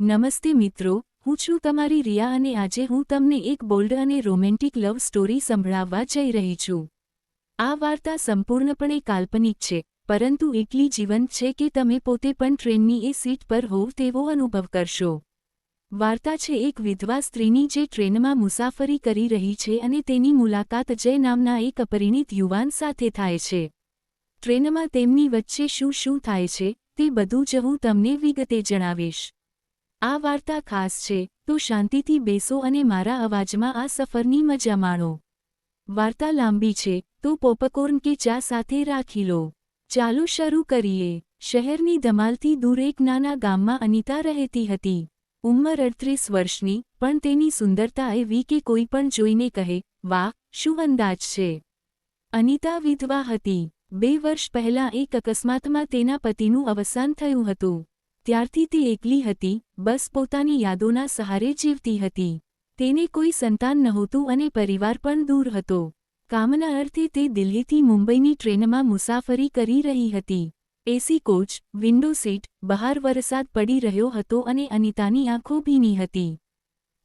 નમસ્તે મિત્રો, હું છું તમારી રિયા અને આજે હું તમને એક બોલ્ડ અને રોમેન્ટિક લવ સ્ટોરી સંભળાવવા જઈ રહી છું. આ વાર્તા સંપૂર્ણપણે કાલ્પનિક છે, પરંતુ એટલી જીવંત છે કે તમે પોતે પણ ટ્રેનની એ સીટ પર હોવ તેવો અનુભવ કરશો. વાર્તા છે એક વિધવા સ્ત્રીની જે ટ્રેનમાં મુસાફરી કરી રહી છે અને તેની મુલાકાત અજય નામના એક અપરિણિત યુવાન સાથે થાય છે. ટ્રેનમાં તેમની વચ્ચે શું શું થાય છે તે બધું જ હું તમને વિગતે જણાવીશ. આ વાર્તા ખાસ છે, તો શાંતિથી બેસો અને મારા અવાજમાં આ સફરની મજા માણો. વાર્તા લાંબી છે, તો પોપકોર્ન કે ચા સાથે રાખી લો. ચાલો શરૂ કરીએ. શહેરની ધમાલથી દૂર એક નાના ગામમાં અનિતા રહેતી હતી. ઉંમર 38 વર્ષની, પણ તેની સુંદરતા એવી કે કોઈ પણ જોઈને કહે, વાહ, શું અંદાજ છે. અનિતા વિધવા હતી. 2 વર્ષ પહેલાં એક અકસ્માતમાં તેના પતિનું અવસાન થયું હતું. ત્યારથી તે એકલી હતી, બસ પોતાની યાદોના સહારે જીવતી હતી. તેને કોઈ સંતાન નહોતું અને પરિવાર પણ દૂર હતો. કામના અર્થે તે દિલ્હીથી મુંબઈની ટ્રેનમાં મુસાફરી કરી રહી હતી. એસી કોચ, વિન્ડો સીટ, બહાર વરસાદ પડી રહ્યો હતો અને અનિતાની આંખો ભીની હતી.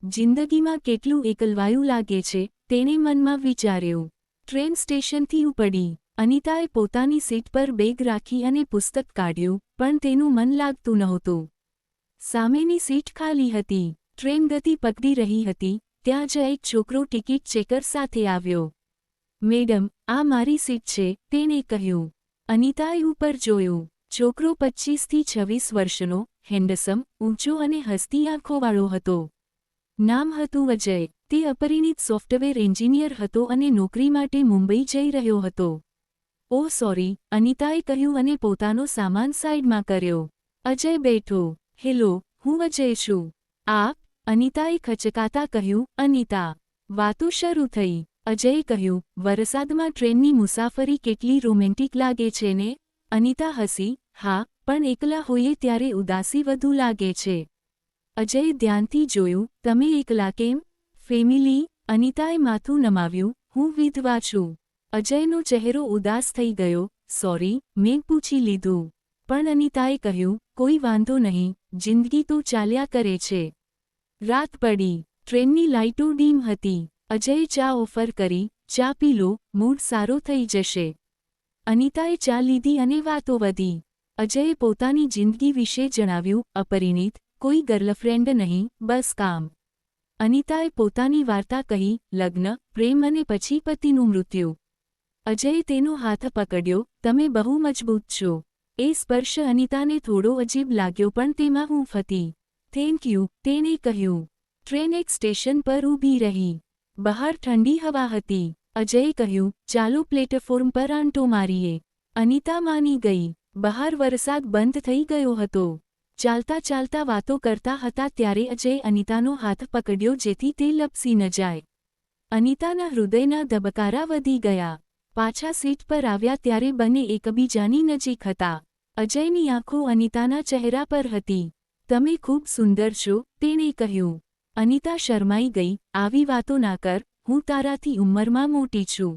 જિંદગીમાં કેટલું એકલવાયું લાગે છે, તેણે મનમાં વિચાર્યું. ટ્રેન સ્ટેશનથી ઉપડી. અનિતાએ પોતાની સીટ પર બેગ રાખી અને પુસ્તક કાઢ્યું, પણ તેનું મન લાગતું નહોતું. સામેની સીટ ખાલી હતી. ટ્રેન ગતિ પકડી રહી હતી, ત્યાં જ એક છોકરો ટિકિટ ચેકર સાથે આવ્યો. મેડમ, આ મારી સીટ છે, તેણે કહ્યું. અનિતાએ ઉપર જોયું. છોકરો 25 થી 26 વર્ષનો, હેન્ડસમ, ઊંચો અને હસતી આંખોવાળો હતો. નામ હતું અજય. તે અપરિણિત સોફ્ટવેર એન્જિનિયર હતો અને નોકરી માટે મુંબઈ જઈ રહ્યો હતો. ઓહ સોરી, અનિતાએ કહ્યું અને પોતાનો સામાન સાઈડમાં કર્યો. અજય બેઠો. હેલો, હું અજય છું. આપ? અનિતાએ ખચકાતા કહ્યું. અનિતા. વાતો શરૂ થઈ. અજયે કહ્યું, વરસાદમાં ટ્રેનની મુસાફરી કેટલી રોમેન્ટિક લાગે છે ને? અનિતા હસી, હા, પણ એકલા હોઈએ ત્યારે ઉદાસી વધુ લાગે છે. અજયે ધ્યાનથી જોયું, તમે એકલા કેમ? ફેમિલી? અનિતાએ માથું નમાવ્યું, હું વિધવા છું. અજયનો ચહેરો ઉદાસ થઈ ગયો. સોરી, મેં પૂછી લીધું. પણ અનિતાએ કહ્યું, કોઈ વાંધો નહીં, જિંદગી તો ચાલ્યા કરે છે. રાત પડી. ટ્રેનની લાઇટો ડીમ હતી. અજયે ચા ઓફર કરી, ચા પી લો, મૂડ સારો થઈ જશે. અનિતાએ ચા લીધી અને વાતો વધી. અજયે પોતાની જિંદગી વિશે જણાવ્યું, અપરિણિત, કોઈ ગર્લફ્રેન્ડ નહીં, બસ કામ. અનિતાએ પોતાની વાર્તા કહી, લગ્ન, પ્રેમ અને પછી પતિનું મૃત્યુ. અજયે તેનો હાથ પકડ્યો, તમે બહુ મજબૂત છો. એ સ્પર્શ અનિતાને થોડો અજીબ લાગ્યો પણ તેમાં હૂંફ હતી. થેન્ક યુ, તેણે કહ્યું. ટ્રેન એક સ્ટેશન પર ઊભી રહી. બહાર ઠંડી હવા હતી. અજયે કહ્યું, ચાલો પ્લેટફોર્મ પર આંટો મારીએ. અનિતા માની ગઈ. બહાર વરસાદ બંધ થઈ ગયો હતો. ચાલતા ચાલતા વાતો કરતા હતા ત્યારે અજયે અનિતાનો હાથ પકડ્યો જેથી તે લપસી ન જાય. અનિતાના હૃદયના ધબકારા વધી ગયા. પાછા સીટ પર આવ્યા ત્યારે બંને એકબીજાની નજીક હતા. અજયની આંખો અનિતાના ચહેરા પર હતી. તમે ખૂબ સુંદર છો, તેણે કહ્યું. અનિતા શરમાઈ ગઈ, આવી વાતો ના કર, હું તારાથી ઉંમરમાં મોટી છું.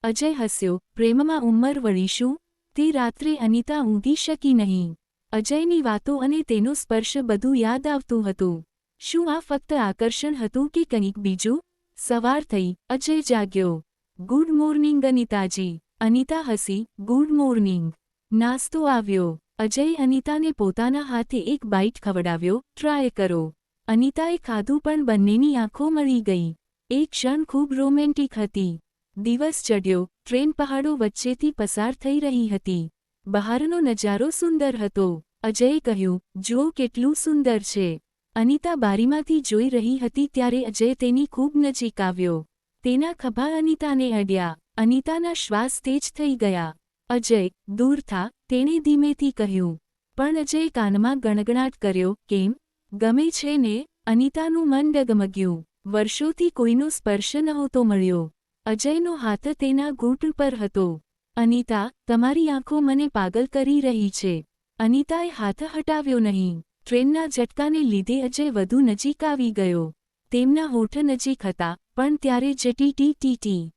અજય હસ્યો, પ્રેમમાં ઉંમર વળી શું? તે રાત્રે અનિતા ઊંઘી શકી નહીં. અજયની વાતો અને તેનો સ્પર્શ બધું યાદ આવતું હતું. શું આ ફક્ત આકર્ષણ હતું કે કંઈક બીજું? સવાર થઈ, અજય જાગ્યો. Good morning અનિતાજી. અનિતા હસી, ગુડ મોર્નિંગ. નાસ્તો આવ્યો. અજયે અનિતાને પોતાના હાથે એક બાઈટ ખવડાવ્યો, ટ્રાય કરો. અનિતાએ ખાધું પણ બંનેની આંખો મળી ગઈ. એ ક્ષણ ખૂબ રોમેન્ટિક હતી. દિવસ ચઢ્યો. ટ્રેન પહાડો વચ્ચેથી પસાર થઈ રહી હતી. બહારનો નજારો સુંદર હતો. અજયે કહ્યું, જુઓ કેટલું સુંદર છે. અનિતા બારીમાંથી જોઈ રહી હતી ત્યારે અજય તેની ખૂબ નજીક આવ્યો. તેના ખભા અનિતાને અડ્યા. અનિતાના શ્વાસ તેજ થઈ ગયા. અજય, દૂર થા, તેણે ધીમેથી કહ્યું. પણ અજયે કાનમાં ગણગણાટ કર્યો, કેમ? ગમે છે ને? અનિતાનું મન ડગમગ્યું. વર્ષોથી કોઈનો સ્પર્શ નહોતો મળ્યો. અજયનો હાથ તેના ઘૂંટણ પર હતો. અનિતા, તમારી આંખો મને પાગલ કરી રહી છે. અનિતાએ હાથ હટાવ્યો નહીં. ટ્રેનના ઝટકાને લીધે અજય વધુ નજીક આવી ગયો. તેમના હોઠ નજીક હતા, પણ ત્યારે જ ટી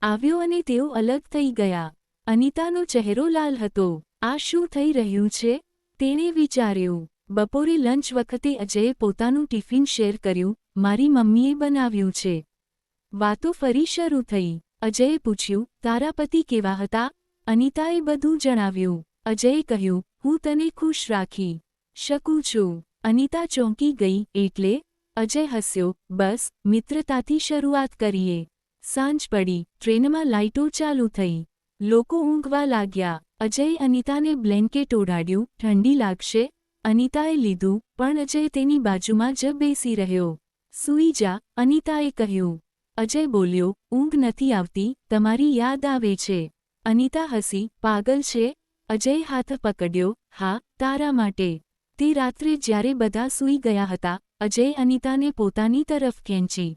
આવ્યો અને તેઓ અલગ થઈ ગયા. અનિતાનો ચહેરો લાલ હતો. આ શું થઈ રહ્યું છે? તેણે વિચાર્યું. બપોરે લંચ વખતે અજયે પોતાનું ટિફિન શેર કર્યું, મારી મમ્મીએ બનાવ્યું છે. વાતો ફરી શરૂ થઈ. અજયે પૂછ્યું, તારા પતિ કેવા હતા? અનિતાએ બધું જણાવ્યું. અજયે કહ્યું, હું તને ખુશ રાખી શકું છું. અનિતા ચોંકી ગઈ, એટલે? અજય હસ્યો, બસ, મિત્રતાથી શરૂઆત કરીએ. સાંજ પડી, ટ્રેનમાં લાઇટો ચાલુ થઈ. લોકો ઊંઘવા લાગ્યા. અજયે અનિતાને બ્લેન્કેટ ઓઢાડ્યું, ઠંડી લાગશે? અનિતાએ લીધું, પણ અજય તેની બાજુમાં જ બેસી રહ્યો. સૂઈ જા, અનિતાએ કહ્યું. અજય બોલ્યો, ઊંઘ નથી આવતી, તમારી યાદ આવે છે. અનિતા હસી, પાગલ છે? અજયે હાથ પકડ્યો, હા, તારા માટે. તે રાત્રે જ્યારે બધા સૂઈ ગયા હતા, અજયે અનિતાને પોતાની તરફ ખેંચી.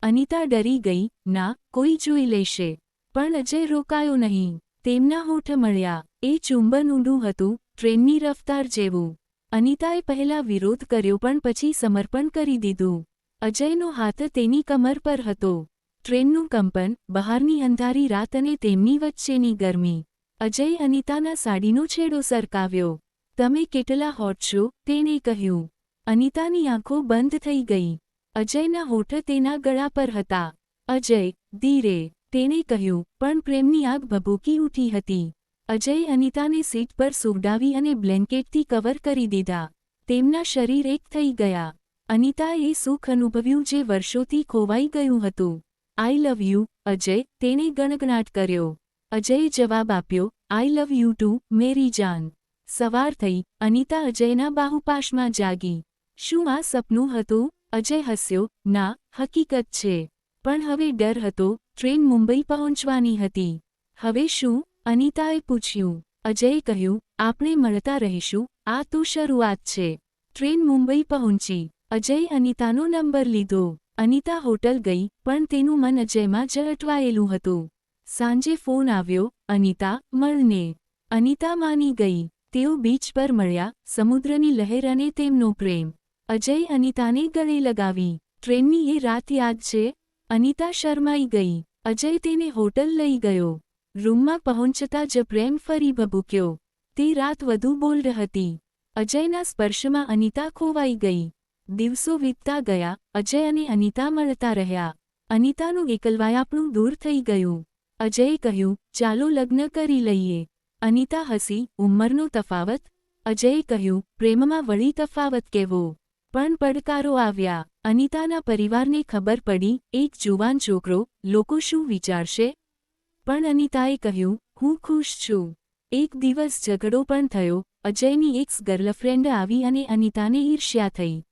અનિતા ડરી ગઈ, ના, કોઈ જોઈ લેશે. પણ અજય રોકાયો નહીં. તેમના હોઠ મળ્યા. એ ચુંબન ઊંડું હતું, ટ્રેનની રફતાર જેવું. અનિતાએ પહેલા વિરોધ કર્યો પણ પછી સમર્પણ કરી દીધું. અજયનો હાથ તેની કમર પર હતો. ટ્રેનનું કંપન, બહારની અંધારી રાત અને તેમની વચ્ચેની ગરમી. અજયે અનિતાના સાડીનો છેડો સરકાવ્યો. તમે કેટલા હોટ છો? તેણે કહ્યું. અનિતાની આંખો બંધ થઈ ગઈ. અજયના હોઠ તેના ગળા પર હતા. અજય, ધીરે, તેણે કહ્યું, પણ પ્રેમની આગ ભભૂકી ઉઠી હતી. અજયે અનિતાને સીટ પર સુવડાવી અને બ્લેન્કેટથી કવર કરી દીધા. તેમના શરીર એક થઈ ગયા. અનિતાએ એ સુખ અનુભવ્યું જે વર્ષોથી ખોવાઈ ગયું હતું. આઈ લવ યુ, અજય, તેણે ગણગણાટ કર્યો. અજયે જવાબ આપ્યો, આઈ લવ યુ ટુ, મેરી જાન. સવાર થઈ, અનિતા અજયના બાહુપાશમાં જાગી. શું આ સપનું હતું? અજય હસ્યો, ના, હકીકત છે. પણ હવે ડર હતો, ટ્રેન મુંબઈ પહોંચવાની હતી. હવે શું? અનિતાએ પૂછ્યું. અજયે કહ્યું, આપણે મળતા રહીશું, આ તો શરૂઆત છે. ટ્રેન મુંબઈ પહોંચી. અજયે અનિતાનો નંબર લીધો. અનિતા હોટલ ગઈ, પણ તેનું મન અજયમાં જ અટવાયેલું હતું. સાંજે ફોન આવ્યો, અનિતા, મળને. અનિતા માની ગઈ. તેઓ બીચ પર મળ્યા, સમુદ્રની લહેર અને તેમનો પ્રેમ. અજયે અનિતાને ગળે લગાવી. ટ્રેનની એ રાત યાદ છે? અનિતા શરમાઈ ગઈ. અજય તેને હોટલ લઈ ગયો. રૂમમાં પહોંચતા જ પ્રેમ ફરી ભભૂક્યો. તે રાત વધુ બોલ્ડ હતી. અજયના સ્પર્શમાં અનિતા ખોવાઈ ગઈ. દિવસો વીતતા ગયા, અજય અને અનિતા મળતા રહ્યા. અનિતાનું એકલવાયાપણું દૂર થઈ ગયું. અજયે કહ્યું, ચાલો લગ્ન કરી લઈએ. અનિતા હસી, ઉંમરનો તફાવત? અજયે કહ્યું, પ્રેમમાં વળી તફાવત કેવો? પણ પડકારો આવ્યા. અનિતાના પરિવારને ખબર પડી, એક જુવાન છોકરો, લોકો શું વિચારશે? પણ અનિતાએ કહ્યું, હું ખુશ છું. એક દિવસ ઝઘડો પણ થયો. અજયની એક્સ ગર્લફ્રેન્ડ આવી અને અનિતાને ઈર્ષ્યા થઈ.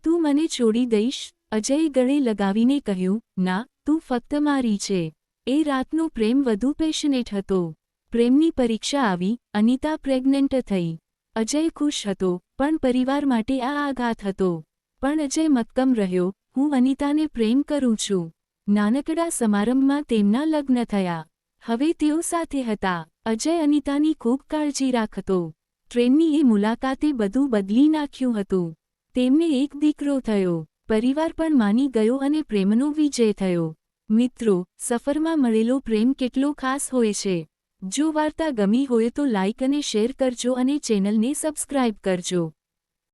તું મને છોડી દઈશ? અજયે ગળે લગાવીને કહ્યું, ના, તું ફક્ત મારી છે. એ રાતનો પ્રેમ વધુ પેશનેટ હતો. પ્રેમની પરીક્ષા આવી, અનિતા પ્રેગ્નન્ટ થઈ. અજય ખુશ હતો, પણ પરિવાર માટે આ આઘાત હતો. પણ અજય મક્કમ રહ્યો, હું અનિતાને પ્રેમ કરું છું. નાનકડા સમારંભમાં તેમના લગ્ન થયા. હવે તેઓ સાથે હતા. અજય અનિતાની ખૂબ કાળજી રાખતો. ટ્રેનની એ મુલાકાતે બધું બદલી નાખ્યું હતું. તેમને એક દીકરો થયો. પરિવાર પણ માની ગયો અને પ્રેમનો વિજય થયો. મિત્રો, સફરમાં મળેલો પ્રેમ કેટલો ખાસ હોય છે. જો વાર્તા ગમી હોય તો લાઇક અને શેર કરજો અને ચેનલને સબસ્ક્રાઇબ કરજો.